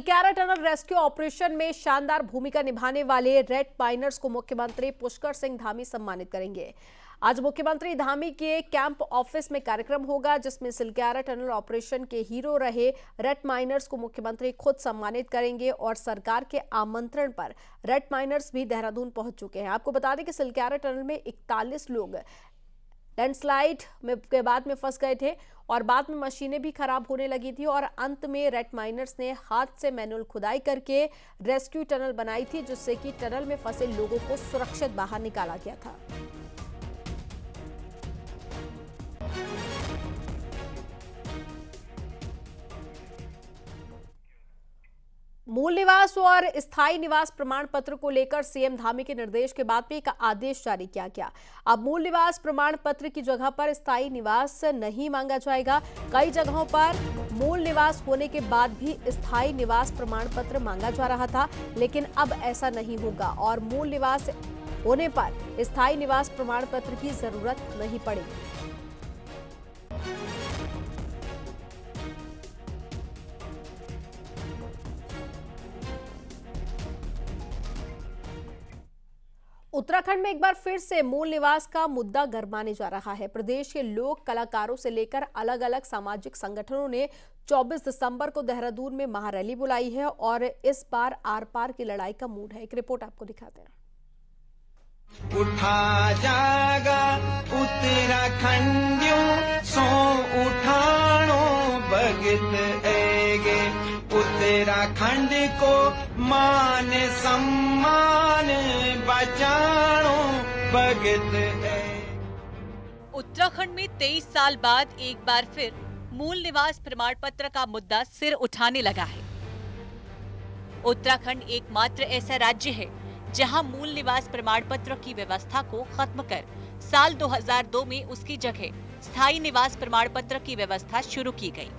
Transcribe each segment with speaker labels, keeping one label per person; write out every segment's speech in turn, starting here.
Speaker 1: Silkyara tunnel rescue operation में शानदार भूमिका निभाने वाले रेड माइनर्स को मुख्यमंत्री पुष्कर सिंह धामी सम्मानित करेंगे। आज मुख्यमंत्री धामी के कैंप ऑफिस में कार्यक्रम होगा, जिसमें सिलक्यारा टनल ऑपरेशन के हीरो रहे रेड माइनर्स को मुख्यमंत्री खुद सम्मानित करेंगे और सरकार के आमंत्रण पर रेड माइनर्स भी देहरादून पहुंच चुके हैं। आपको बता दें कि सिलक्यारा टनल में 41 लोग लैंडस्लाइड के बाद में फंस गए थे और बाद में मशीनें भी खराब होने लगी थी और अंत में रेड माइनर्स ने हाथ से मैनुअल खुदाई करके रेस्क्यू टनल बनाई थी, जिससे कि टनल में फंसे लोगों को सुरक्षित बाहर निकाला गया था। मूल निवास और स्थायी निवास प्रमाण पत्र को लेकर सीएम धामी के निर्देश के बाद भी एक आदेश जारी किया गया। अब मूल निवास प्रमाण पत्र की जगह पर स्थायी निवास नहीं मांगा जाएगा। कई जगहों पर मूल निवास होने के बाद भी स्थायी निवास प्रमाण पत्र मांगा जा रहा था, लेकिन अब ऐसा नहीं होगा और मूल निवास होने पर स्थायी निवास प्रमाण पत्र की जरूरत नहीं पड़ेगी। उत्तराखंड में एक बार फिर से मूल निवास का मुद्दा गरमाने जा रहा है। प्रदेश के लोक कलाकारों से लेकर अलग अलग सामाजिक संगठनों ने 24 दिसंबर को देहरादून में महारैली बुलाई है और इस बार आर पार की लड़ाई का मूड है। एक रिपोर्ट आपको दिखाते हैं।
Speaker 2: उठा जागा उत्तराखंडियों सो उठाणो भगत ऐगे, उत्तराखंड को मान सम्मान बचाणो भगत ऐगे।
Speaker 3: उत्तराखंड में 23 साल बाद एक बार फिर मूल निवास प्रमाण पत्र का मुद्दा सिर उठाने लगा है। उत्तराखंड एकमात्र ऐसा राज्य है जहां मूल निवास प्रमाण पत्र की व्यवस्था को खत्म कर साल 2002 में उसकी जगह स्थायी निवास प्रमाण पत्र की व्यवस्था शुरू की गई।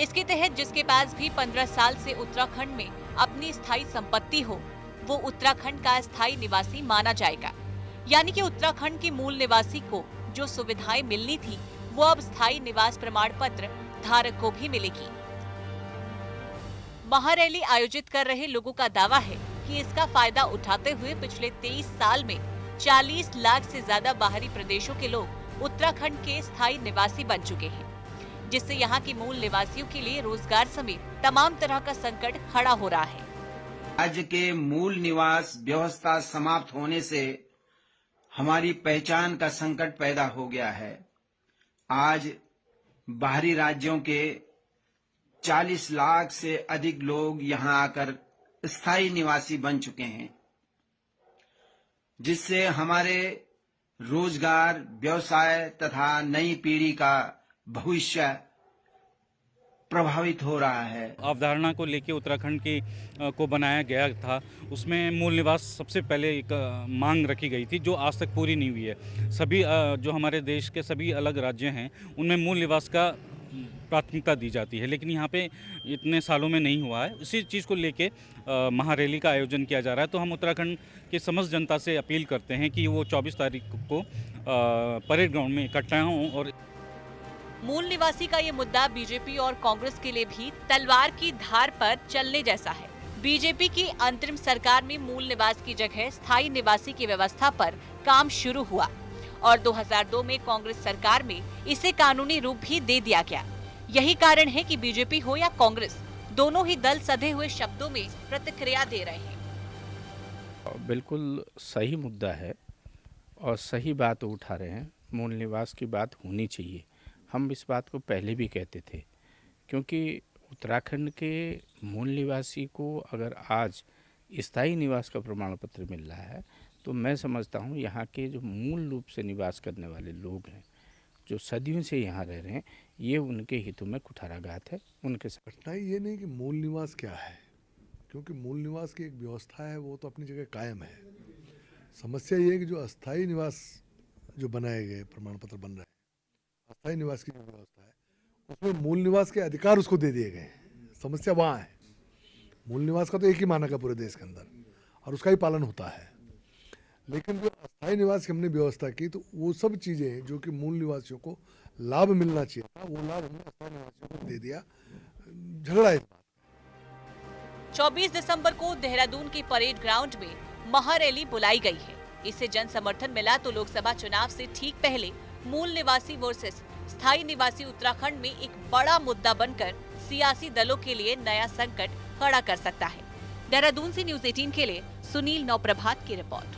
Speaker 3: इसके तहत जिसके पास भी 15 साल से उत्तराखंड में अपनी स्थायी संपत्ति हो, वो उत्तराखंड का स्थायी निवासी माना जाएगा। यानी कि उत्तराखंड के मूल निवासी को जो सुविधाएं मिलनी थी, वो अब स्थायी निवास प्रमाण पत्र धारक को भी मिलेगी। महारैली आयोजित कर रहे लोगों का दावा है कि इसका फायदा उठाते हुए पिछले 23 साल में 40 लाख से ज्यादा बाहरी प्रदेशों के लोग उत्तराखंड के स्थायी निवासी बन चुके हैं, जिससे यहाँ के मूल निवासियों के लिए रोजगार समेत तमाम तरह का संकट खड़ा हो रहा है।
Speaker 2: राज्य के मूल निवास व्यवस्था समाप्त होने से हमारी पहचान का संकट पैदा हो गया है। आज बाहरी राज्यों के 40 लाख से अधिक लोग यहाँ आकर स्थायी निवासी बन चुके हैं, जिससे हमारे रोजगार, व्यवसाय तथा नई पीढ़ी का भविष्य प्रभावित हो रहा है।
Speaker 4: अवधारणा को लेकर उत्तराखंड को बनाया गया था, उसमें मूल निवास सबसे पहले एक मांग रखी गई थी, जो आज तक पूरी नहीं हुई है। सभी जो हमारे देश के सभी अलग राज्य हैं, उनमें मूल निवास का प्राथमिकता दी जाती है, लेकिन यहाँ पे इतने सालों में नहीं हुआ है। इसी चीज़ को लेके महारैली का आयोजन किया जा रहा है। तो हम उत्तराखंड के समस्त जनता से अपील करते हैं कि वो 24 तारीख को परेड ग्राउंड में इकट्ठा हों। और
Speaker 3: मूल निवासी का ये मुद्दा बीजेपी और कांग्रेस के लिए भी तलवार की धार पर चलने जैसा है। बीजेपी की अंतरिम सरकार में मूल निवास की जगह स्थायी निवासी की व्यवस्था पर काम शुरू हुआ और 2002 में कांग्रेस सरकार में इसे कानूनी रूप भी दे दिया गया। यही कारण है कि बीजेपी हो या कांग्रेस, दोनों ही दल सधे हुए शब्दों में प्रतिक्रिया दे रहे हैं।
Speaker 5: बिल्कुल सही मुद्दा है और सही बात उठा रहे हैं। मूल निवास की बात होनी चाहिए। हम इस बात को पहले भी कहते थे, क्योंकि उत्तराखंड के मूल निवासी को अगर आज स्थायी निवास का प्रमाण पत्र मिल रहा है, तो मैं समझता हूँ यहाँ के जो मूल रूप से निवास करने वाले लोग हैं, जो सदियों से यहाँ रह रहे हैं, ये उनके हितों में कुठाराघात है। उनके
Speaker 6: कठिनाई ये नहीं कि मूल निवास क्या है, क्योंकि मूल निवास की एक व्यवस्था है, वो तो अपनी जगह कायम है। समस्या ये है कि जो अस्थायी निवास जो बनाए गए प्रमाण पत्र बन रहे हैं, अस्थायी निवास की जो व्यवस्था है, उसमें मूल निवास के अधिकार उसको दे दिए गए। समस्या वहाँ है। मूल निवास का तो एक ही मानक है पूरे देश के अंदर और उसका ही पालन होता है, लेकिन जो अस्थायी निवास की हमने व्यवस्था की, तो वो सब चीज़ें जो कि मूल निवासियों को लाभ मिलना चाहिए था, वो लाभ हमने अस्थायी निवासियों को दे दिया। झगड़ा है।
Speaker 3: 24 दिसंबर को देहरादून की परेड ग्राउंड में महारैली बुलाई गई है। इससे जन समर्थन मिला तो लोकसभा चुनाव से ठीक पहले मूल निवासी वर्सेस स्थायी निवासी उत्तराखंड में एक बड़ा मुद्दा बनकर सियासी दलों के लिए नया संकट खड़ा कर सकता है। देहरादून से न्यूज़ 18 के लिए सुनील नौप्रभात की रिपोर्ट।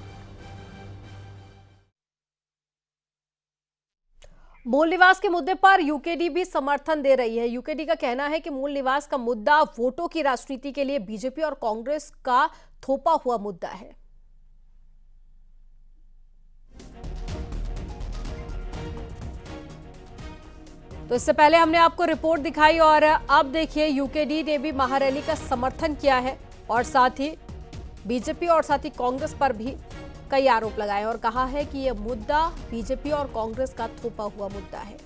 Speaker 1: मूल निवास के मुद्दे पर यूकेडी भी समर्थन दे रही है। यूकेडी का कहना है कि मूल निवास का मुद्दा वोटों की राजनीति के लिए बीजेपी और कांग्रेस का थोपा हुआ मुद्दा है। तो इससे पहले हमने आपको रिपोर्ट दिखाई और अब देखिए यूकेडी ने भी महारैली का समर्थन किया है और साथ ही बीजेपी और साथ ही कांग्रेस पर भी कई आरोप लगाए और कहा है कि यह मुद्दा बीजेपी और कांग्रेस का थोपा हुआ मुद्दा है।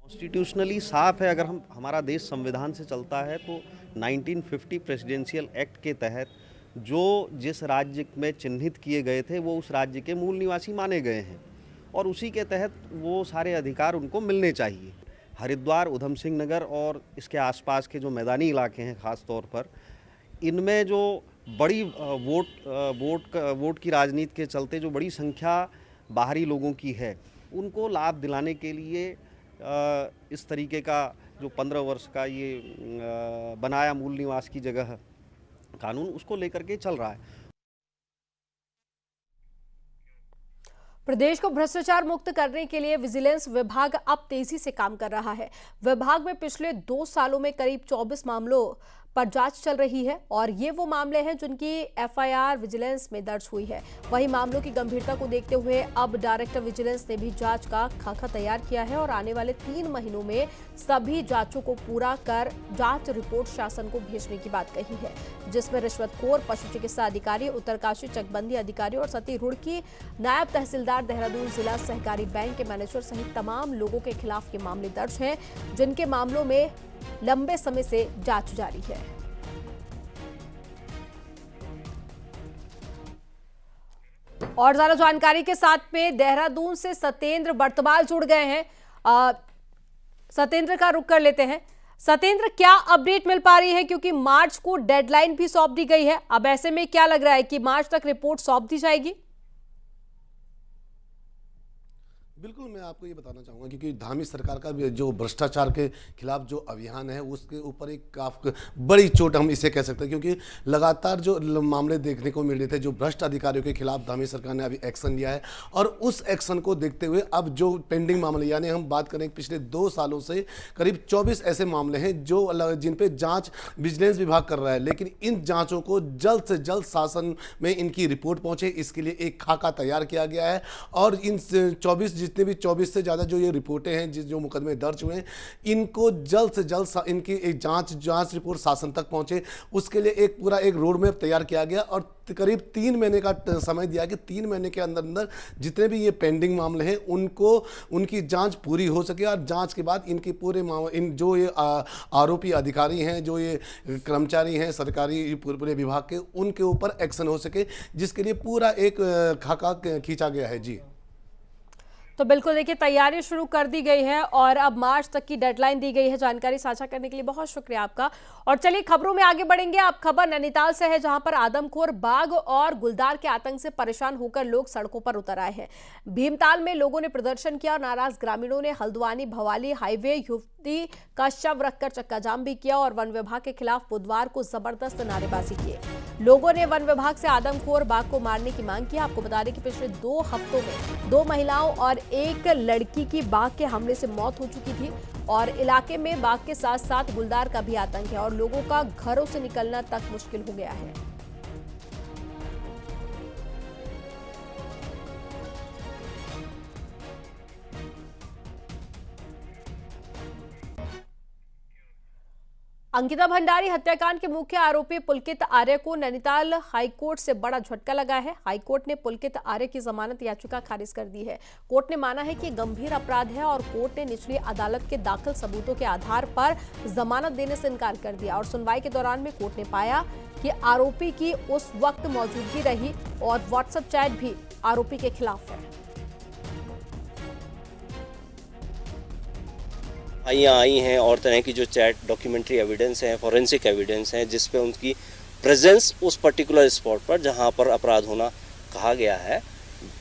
Speaker 7: कॉन्स्टिट्यूशनली साफ है। अगर हमारा देश संविधान से चलता है तो 1950 प्रेसिडेंशियल एक्ट के तहत जो जिस राज्य में चिन्हित किए गए थे वो उस राज्य के मूल निवासी माने गए हैं और उसी के तहत वो सारे अधिकार उनको मिलने चाहिए। हरिद्वार, उधम सिंह नगर और इसके आसपास के जो मैदानी इलाके हैं ख़ास तौर पर, इनमें जो बड़ी वोट की राजनीति के चलते जो बड़ी संख्या बाहरी लोगों की है, उनको लाभ दिलाने के लिए इस तरीके का जो 15 वर्ष का ये बनाया मूल निवास की जगह कानून, उसको लेकर के चल रहा है।
Speaker 1: प्रदेश को भ्रष्टाचार मुक्त करने के लिए विजिलेंस विभाग अब तेजी से काम कर रहा है। विभाग में पिछले 2 सालों में करीब 24 मामलों पर जांच चल रही है और ये वो मामले हैं जिनकी एफआईआर विजिलेंस में दर्ज हुई है। वहीं मामलों की गंभीरता को देखते हुए अब डायरेक्टर विजिलेंस ने भी जांच का खाका तैयार किया है और आने वाले 3 महीनों में सभी जांचों को पूरा कर जांच रिपोर्ट शासन को भेजने की बात कही है, जिसमें रिश्वतखोर पशु चिकित्सा अधिकारी, उत्तरकाशी चकबंदी अधिकारी और सती रुड़की नायब तहसीलदार, देहरादून जिला सहकारी बैंक के मैनेजर सहित तमाम लोगों के खिलाफ के मामले दर्ज हैं, जिनके मामलों में लंबे समय से जांच जारी है। और ज्यादा जानकारी के साथ में देहरादून से सतेंद्र बर्तवाल जुड़ गए हैं। सतेंद्र का रुख कर लेते हैं। सतेंद्र, क्या अपडेट मिल पा रही है, क्योंकि मार्च को डेडलाइन भी सौंप दी गई है। अब ऐसे में क्या लग रहा है कि मार्च तक रिपोर्ट सौंप दी जाएगी?
Speaker 8: बिल्कुल, मैं आपको ये बताना चाहूँगा क्योंकि धामी सरकार का जो भ्रष्टाचार के खिलाफ जो अभियान है उसके ऊपर एक काफ़ी बड़ी चोट हम इसे कह सकते हैं, क्योंकि लगातार जो मामले देखने को मिल रहे थे, जो भ्रष्ट अधिकारियों के खिलाफ धामी सरकार ने अभी एक्शन लिया है और उस एक्शन को देखते हुए अब जो पेंडिंग मामले, यानी हम बात करें पिछले 2 सालों से करीब 24 ऐसे मामले हैं जो जिन पर जाँच विजिलेंस विभाग कर रहा है, लेकिन इन जाँचों को जल्द से जल्द शासन में इनकी रिपोर्ट पहुँचे, इसके लिए एक खाका तैयार किया गया है। और इन 24 भी 24 से ज़्यादा जो ये रिपोर्टें हैं, जो मुकदमे दर्ज हुए हैं, इनको जल्द से जल्द इनकी एक जांच रिपोर्ट शासन तक पहुंचे, उसके लिए एक पूरा रोड मैप तैयार किया गया और करीब 3 महीने का समय दिया कि 3 महीने के अंदर जितने भी ये पेंडिंग मामले हैं उनकी जांच पूरी हो सके और जांच के बाद इनके पूरे जो ये आरोपी अधिकारी हैं, जो ये कर्मचारी हैं सरकारी पूरे विभाग के, उनके ऊपर एक्शन हो सके, जिसके लिए पूरा एक खाका खींचा गया है। जी
Speaker 1: तो बिल्कुल देखिए, तैयारी शुरू कर दी गई है और अब मार्च तक की डेडलाइन दी गई है। जानकारी साझा करने के लिए बहुत शुक्रिया आपका। और चलिए खबरों में आगे बढ़ेंगे। अब खबर नैनीताल से है, जहां पर आदमखोर बाघ और गुलदार के आतंक से परेशान होकर लोग सड़कों पर उतर आए हैं। भीमताल में लोगों ने प्रदर्शन किया और नाराज ग्रामीणों ने हल्द्वानी भवाली हाईवे युवती का शव रखकर चक्का जाम भी किया और वन विभाग के खिलाफ बुधवार को जबरदस्त नारेबाजी की। लोगों ने वन विभाग से आदमखोर बाघ को मारने की मांग की। आपको बता दें कि पिछले 2 हफ्तों में 2 महिलाओं और 1 लड़की की बाघ के हमले से मौत हो चुकी थी और इलाके में बाघ के साथ साथ गुलदार का भी आतंक है और लोगों का घरों से निकलना तक मुश्किल हो गया है। अंकिता भंडारी हत्याकांड के मुख्य आरोपी पुलकित आर्य को नैनीताल हाईकोर्ट से बड़ा झटका लगा है। हाईकोर्ट ने पुलकित आर्य की जमानत याचिका खारिज कर दी है। कोर्ट ने माना है कि गंभीर अपराध है और कोर्ट ने निचली अदालत के दाखिल सबूतों के आधार पर जमानत देने से इनकार कर दिया और सुनवाई के दौरान में कोर्ट ने पाया कि आरोपी की उस वक्त मौजूदगी रही और व्हाट्सएप चैट भी आरोपी के खिलाफ है।
Speaker 9: यहाँ आई हैं और तरह की जो चैट डॉक्यूमेंट्री एविडेंस है, फॉरेंसिक एविडेंस है, जिस पे उनकी प्रेजेंस उस पर्टिकुलर स्पॉट पर जहाँ पर अपराध होना कहा गया है,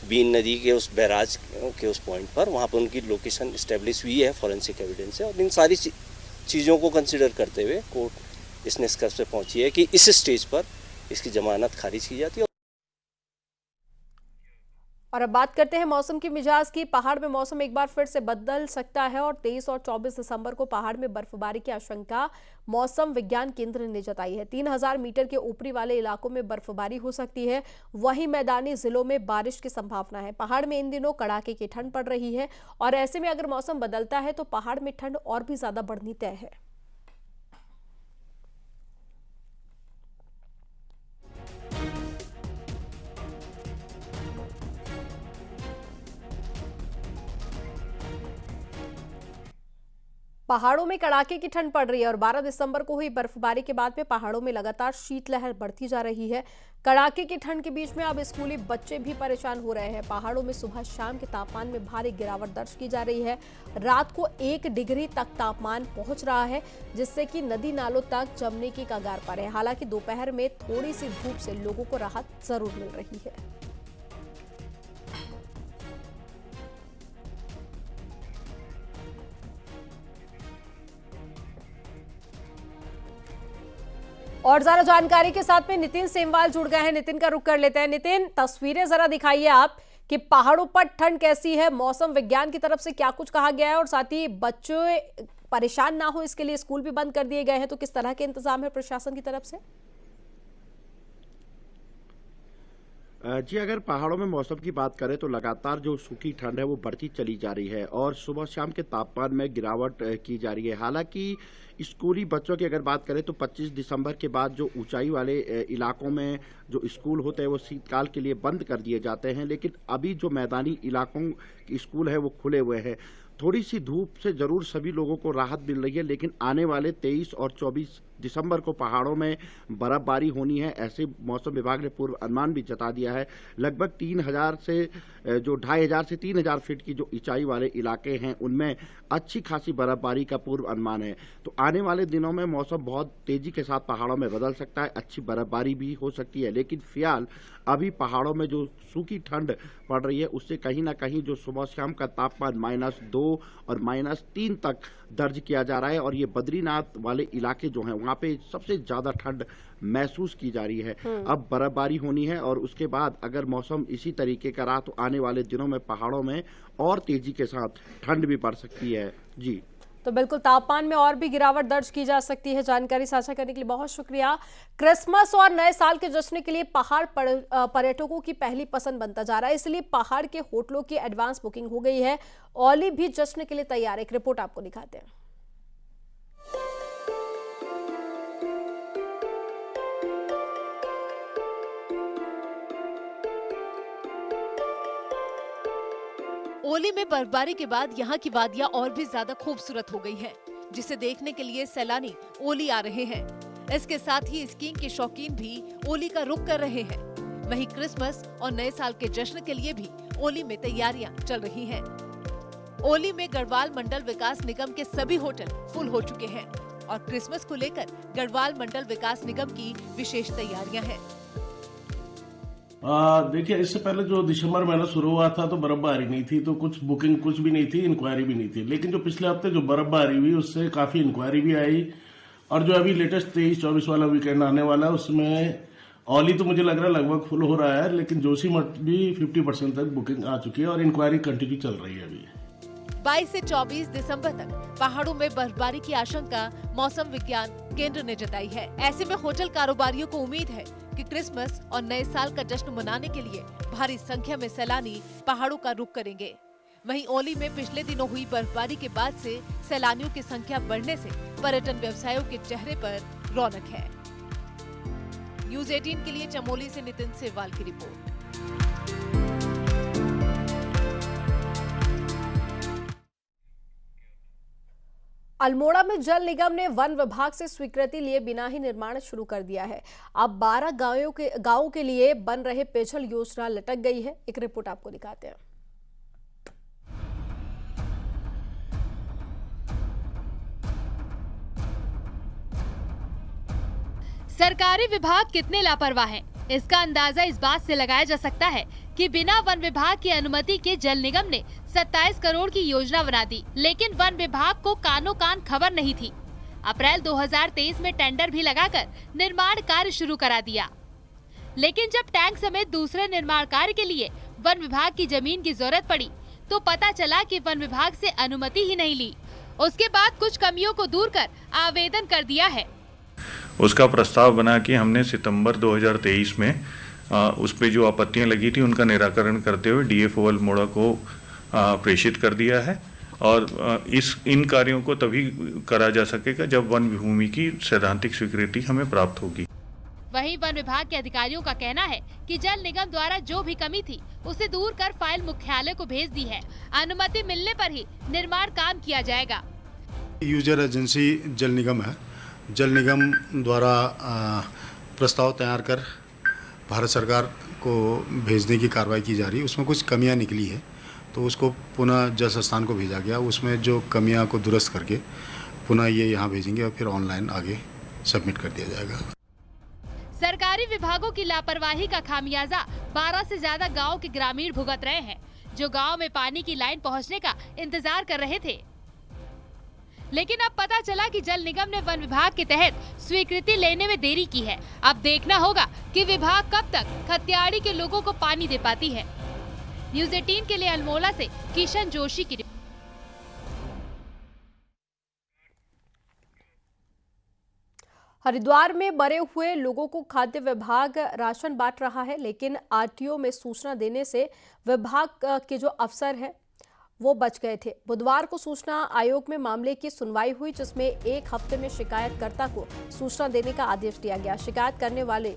Speaker 9: बीन नदी के उस बैराज के उस पॉइंट पर, वहाँ पर उनकी लोकेशन इस्टेब्लिश हुई है फॉरेंसिक एविडेंस से। और इन सारी चीज़ों को कंसिडर करते हुए कोर्ट इस निष्कर्ष पे पहुंची है कि इस स्टेज पर इसकी जमानत खारिज की जाती है।
Speaker 1: और अब बात करते हैं मौसम की मिजाज की। पहाड़ में मौसम एक बार फिर से बदल सकता है और 23 और 24 दिसंबर को पहाड़ में बर्फबारी की आशंका मौसम विज्ञान केंद्र ने जताई है। 3000 मीटर के ऊपरी वाले इलाकों में बर्फबारी हो सकती है, वहीं मैदानी जिलों में बारिश की संभावना है। पहाड़ में इन दिनों कड़ाके की ठंड पड़ रही है और ऐसे में अगर मौसम बदलता है तो पहाड़ में ठंड और भी ज्यादा बढ़नी तय है। पहाड़ों में कड़ाके की ठंड पड़ रही है और 12 दिसंबर को हुई बर्फबारी के बाद में पहाड़ों में लगातार शीतलहर बढ़ती जा रही है। कड़ाके की ठंड के बीच में अब स्कूली बच्चे भी परेशान हो रहे हैं। पहाड़ों में सुबह शाम के तापमान में भारी गिरावट दर्ज की जा रही है। रात को 1 डिग्री तक तापमान पहुंच रहा है, जिससे कि नदी नालों तक जमने की कगार पर है। हालांकि दोपहर में थोड़ी सी धूप से लोगों को राहत जरूर मिल रही है। और ज्यादा जानकारी के साथ में नितिन सेमवाल जुड़ गए हैं। नितिन का रुख कर लेते हैं। नितिन, तस्वीरें जरा दिखाइए आप कि पहाड़ों पर ठंड कैसी है, मौसम विज्ञान की तरफ से क्या कुछ कहा गया है और साथ ही बच्चे परेशान ना हो इसके लिए स्कूल भी बंद कर दिए गए हैं, तो किस तरह के इंतजाम है प्रशासन की तरफ से?
Speaker 10: जी, अगर पहाड़ों में मौसम की बात करें तो लगातार जो सूखी ठंड है वो बढ़ती चली जा रही है और सुबह शाम के तापमान में गिरावट की जा रही है। हालांकि स्कूली बच्चों की अगर बात करें तो 25 दिसंबर के बाद जो ऊंचाई वाले इलाकों में जो स्कूल होते हैं वो शीतकाल के लिए बंद कर दिए जाते हैं, लेकिन अभी जो मैदानी इलाकों के स्कूल है वो खुले हुए हैं। थोड़ी सी धूप से जरूर सभी लोगों को राहत मिल रही है, लेकिन आने वाले 23 और 24 दिसंबर को पहाड़ों में बर्फबारी होनी है, ऐसे मौसम विभाग ने पूर्व अनुमान भी जता दिया है। लगभग 3000 से जो 2500 से 3000 फीट की जो ऊंचाई वाले इलाके हैं उनमें अच्छी खासी बर्फबारी का पूर्व अनुमान है। तो आने वाले दिनों में मौसम बहुत तेजी के साथ पहाड़ों में बदल सकता है, अच्छी बर्फबारी भी हो सकती है, लेकिन फिलहाल अभी पहाड़ों में जो सूखी ठंड पड़ रही है उससे कहीं ना कहीं जो सुबह शाम का तापमान -2 और -3 तक दर्ज किया जा रहा है और ये बद्रीनाथ वाले इलाके जो हैं वहाँ पे सबसे ज्यादा ठंड महसूस की जा रही है। अब बर्फबारी होनी है और उसके बाद अगर मौसम इसी तरीके का रहा तो आने वाले दिनों में पहाड़ों में और तेजी के साथ ठंड भी बढ़ सकती है। जी,
Speaker 1: तो बिल्कुल तापमान में और भी गिरावट दर्ज की जा सकती है। जानकारी साझा करने के लिए बहुत शुक्रिया। क्रिसमस और नए साल के जश्न के लिए पहाड़ पर्यटकों की पहली पसंद बनता जा रहा है, इसलिए पहाड़ के होटलों की एडवांस बुकिंग हो गई है। औली भी जश्न के लिए तैयार है। एक रिपोर्ट आपको दिखाते हैं।
Speaker 11: ओली में बर्फबारी के बाद यहाँ की वादियाँ और भी ज्यादा खूबसूरत हो गई हैं, जिसे देखने के लिए सैलानी ओली आ रहे हैं। इसके साथ ही स्कीइंग के शौकीन भी ओली का रुख कर रहे हैं। वहीं क्रिसमस और नए साल के जश्न के लिए भी ओली में तैयारियां चल रही हैं। ओली में गढ़वाल मंडल विकास निगम के सभी होटल फुल हो चुके हैं और क्रिसमस को लेकर गढ़वाल मंडल विकास निगम की विशेष तैयारियां हैं।
Speaker 12: देखिए, इससे पहले जो दिसंबर महीना शुरू हुआ था तो बर्फबारी नहीं थी, तो कुछ बुकिंग कुछ भी नहीं थी, इंक्वायरी भी नहीं थी। लेकिन जो पिछले हफ्ते जो बर्फबारी हुई उससे काफी इंक्वायरी भी आई और जो अभी लेटेस्ट 23-24 वाला वीकेंड आने वाला है उसमें औली तो मुझे लग रहा है लगभग फुल हो रहा है, लेकिन जोशीमठ भी 50% तक बुकिंग आ चुकी है और इंक्वायरी कंटिन्यू चल रही है। अभी
Speaker 11: 22 से 24 दिसंबर तक पहाड़ों में बर्फबारी की आशंका मौसम विज्ञान केंद्र ने जताई है। ऐसे में होटल कारोबारियों को उम्मीद है कि क्रिसमस और नए साल का जश्न मनाने के लिए भारी संख्या में सैलानी पहाड़ों का रुख करेंगे। वहीं ओली में पिछले दिनों हुई बर्फबारी के बाद से सैलानियों की संख्या बढ़ने से पर्यटन व्यवसायों के चेहरे पर रौनक है। न्यूज़ 18 के लिए चमोली से नितिन सेवाल की रिपोर्ट।
Speaker 1: अल्मोड़ा में जल निगम ने वन विभाग से स्वीकृति लिए बिना ही निर्माण शुरू कर दिया है। अब 12 गांवों के लिए बन रहे पेयजल योजना लटक गई है। एक रिपोर्ट आपको दिखाते हैं।
Speaker 11: सरकारी विभाग कितने लापरवाह हैं, इसका अंदाजा इस बात से लगाया जा सकता है कि बिना वन विभाग की अनुमति के जल निगम ने 27 करोड़ की योजना बना दी, लेकिन वन विभाग को कानो कान खबर नहीं थी। अप्रैल 2023 में टेंडर भी लगाकर निर्माण कार्य शुरू करा दिया, लेकिन जब टैंक समेत दूसरे निर्माण कार्य के लिए वन विभाग की जमीन की जरूरत पड़ी तो पता चला कि वन विभाग से अनुमति ही नहीं ली। उसके बाद कुछ कमियों को दूर कर आवेदन कर दिया है।
Speaker 13: उसका प्रस्ताव बना कि हमने सितंबर 2023 में उस पे जो आपत्तियां लगी थी उनका निराकरण करते हुए डीएफओ अल्मोड़ा को प्रेषित कर दिया है और इन कार्यों को तभी करा जा सकेगा जब वन भूमि की सैद्धांतिक स्वीकृति हमें प्राप्त होगी।
Speaker 11: वहीं वन विभाग के अधिकारियों का कहना है कि जल निगम द्वारा जो भी कमी थी उसे दूर कर फाइल मुख्यालय को भेज दी है। अनुमति मिलने पर ही निर्माण काम किया जाएगा।
Speaker 14: यूजर एजेंसी जल निगम है। जल निगम द्वारा प्रस्ताव तैयार कर भारत सरकार को भेजने की कार्रवाई की जा रही है। उसमें कुछ कमियां निकली है तो उसको पुनः जल संस्थान को भेजा गया। उसमें जो कमियां को दुरुस्त करके पुनः ये यहाँ भेजेंगे और फिर ऑनलाइन आगे सबमिट कर दिया जाएगा।
Speaker 11: सरकारी विभागों की लापरवाही का खामियाजा 12 से ज्यादा गांव के ग्रामीण भुगत रहे हैं, जो गांव में पानी की लाइन पहुंचने का इंतजार कर रहे थे। लेकिन अब पता चला कि जल निगम ने वन विभाग के तहत स्वीकृति लेने में देरी की है। अब देखना होगा कि विभाग कब तक खत्याड़ी के लोगों को पानी दे पाती है। न्यूज़ 18 के लिए अल्मोड़ा से किशन जोशी की।
Speaker 1: हरिद्वार में मरे हुए लोगों को खाद्य विभाग राशन बांट रहा है, लेकिन आरटीओ में सूचना देने से विभाग के जो अफसर हैं वो बच गए थे। बुधवार को सूचना आयोग में मामले की सुनवाई हुई, जिसमें 1 हफ्ते में शिकायतकर्ता को सूचना देने का आदेश दिया गया। शिकायत करने वाले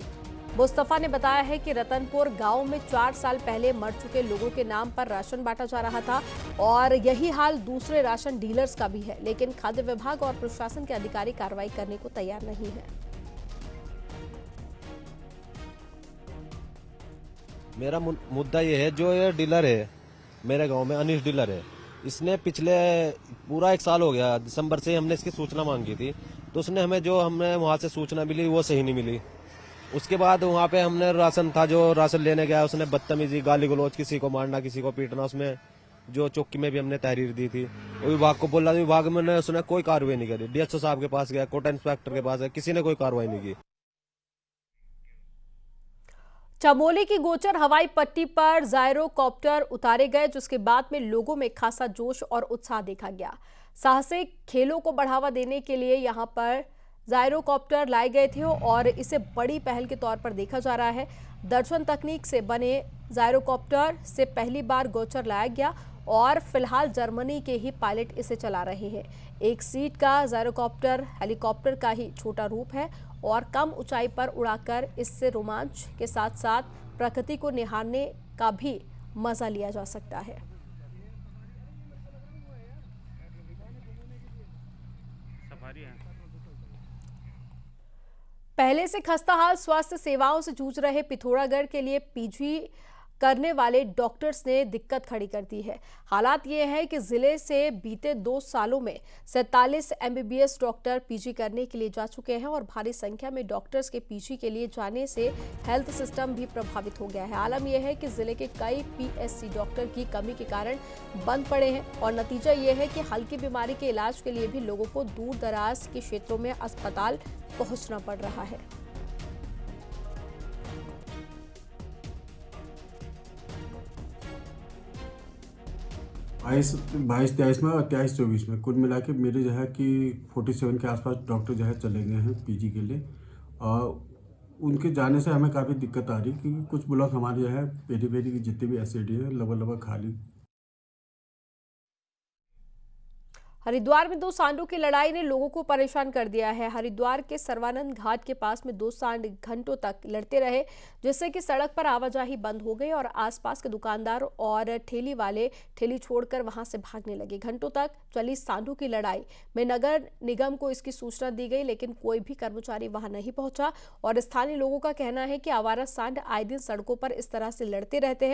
Speaker 1: मुस्तफा ने बताया है कि रतनपुर गांव में 4 साल पहले मर चुके लोगों के नाम पर राशन बांटा जा रहा था और यही हाल दूसरे राशन डीलर्स का भी है, लेकिन खाद्य विभाग और प्रशासन के अधिकारी कार्रवाई करने को तैयार नहीं है।
Speaker 15: मेरा मुद्दा ये है, जो ये डीलर है मेरे गांव में, अनिश डीलर है, इसने पिछले पूरा 1 साल हो गया, दिसंबर से हमने इसकी सूचना मांगी थी, तो उसने हमें वहां से सूचना मिली वो सही नहीं मिली। उसके बाद वहाँ पे हमने राशन था, जो राशन लेने गया उसने बदतमीजी, गाली गलौज, किसी को मारना, किसी को पीटना, उसमें जो चौकी में भी हमने तहरीर दी थी, वो विभाग को बोला, विभाग में उसने कोई कार्रवाई नहीं करी। डीएसओ साहब के पास गया, कोटा इंस्पेक्टर के पास गया, किसी ने कोई कार्रवाई नहीं की।
Speaker 1: चमोली की गोचर हवाई पट्टी पर जायरोकॉप्टर उतारे गए, जिसके बाद में लोगों में खासा जोश और उत्साह देखा गया। साहसिक खेलों को बढ़ावा देने के लिए यहां पर जायरोकॉप्टर लाए गए थे और इसे बड़ी पहल के तौर पर देखा जा रहा है। दर्शन तकनीक से बने जायरोकॉप्टर से पहली बार गोचर लाया गया और फिलहाल जर्मनी के ही पायलट इसे चला रहे हैं। 1 सीट का जायरोकॉप्टर हेलीकॉप्टर का ही छोटा रूप है और कम ऊंचाई पर उड़ाकर इससे रोमांच के साथ साथ प्रकृति को निहारने का भी मजा लिया जा सकता है। पहले से खस्ताहाल स्वास्थ्य सेवाओं से जूझ रहे पिथौरागढ़ के लिए पीजी करने वाले डॉक्टर्स ने दिक्कत खड़ी कर दी है। हालात ये है कि जिले से बीते 2 सालों में 47 एमबीबीएस डॉक्टर पीजी करने के लिए जा चुके हैं और भारी संख्या में डॉक्टर्स के पीजी के लिए जाने से हेल्थ सिस्टम भी प्रभावित हो गया है। आलम यह है कि जिले के कई पीएससी डॉक्टर की कमी के कारण बंद पड़े हैं और नतीजा ये है कि हल्की बीमारी के इलाज के लिए भी लोगों को दूर दराज के क्षेत्रों में अस्पताल पहुंचना पड़ रहा है।
Speaker 16: 22-23 में और 23-24 में कुल मिला के मेरे जो है कि 47 के आसपास डॉक्टर जो है चले गए हैं पीजी के लिए और उनके जाने से हमें काफ़ी दिक्कत आ रही क्योंकि कुछ ब्लॉक हमारे जो है पेरी की जितने भी एसएडी है लगभग खाली।
Speaker 1: हरिद्वार में 2 सांडों की लड़ाई ने लोगों को परेशान कर दिया है। हरिद्वार के सर्वानंद घाट के पास में 2 सांड घंटों तक लड़ते रहे, जिससे कि सड़क पर आवाजाही बंद हो गई और आसपास के दुकानदार और ठेली वाले ठेली छोड़कर वहां से भागने लगे। घंटों तक चली सांडों की लड़ाई में नगर निगम को इसकी सूचना दी गई, लेकिन कोई भी कर्मचारी वहां नहीं पहुंचा और स्थानीय लोगों का कहना है कि आवारा सांड आए दिन सड़कों पर इस तरह से लड़ते रहते हैं